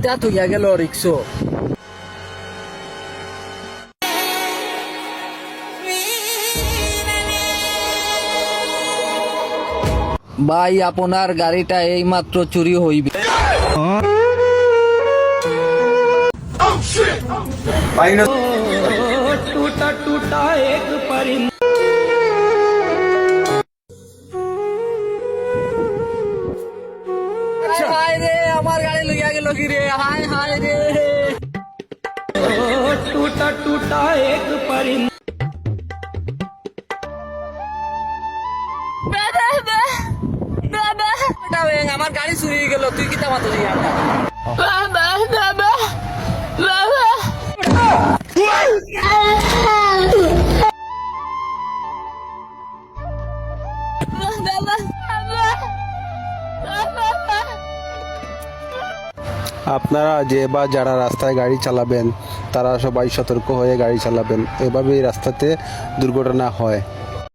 গাড়িটা থইয়া গেল রিক্সো। ভাই আপনার গাড়িটা এইমাত্র চুরি হইবে। টুটা টুটা এক परिंदा। হায় রে আমার গাড়ি লইয়া গেল কি রে, হায় হায় রে। টুটা টুটা এক परिंदा। আমার গাড়ি চুরি হয়ে গেল, তুই কিতা মাতো আপনারা যে বা যারা রাস্তায় গাড়ি চালাবেন তারা সবাই সতর্ক হয়ে গাড়ি চালাবেন, এভাবেই রাস্তাতে দুর্ঘটনা হয়।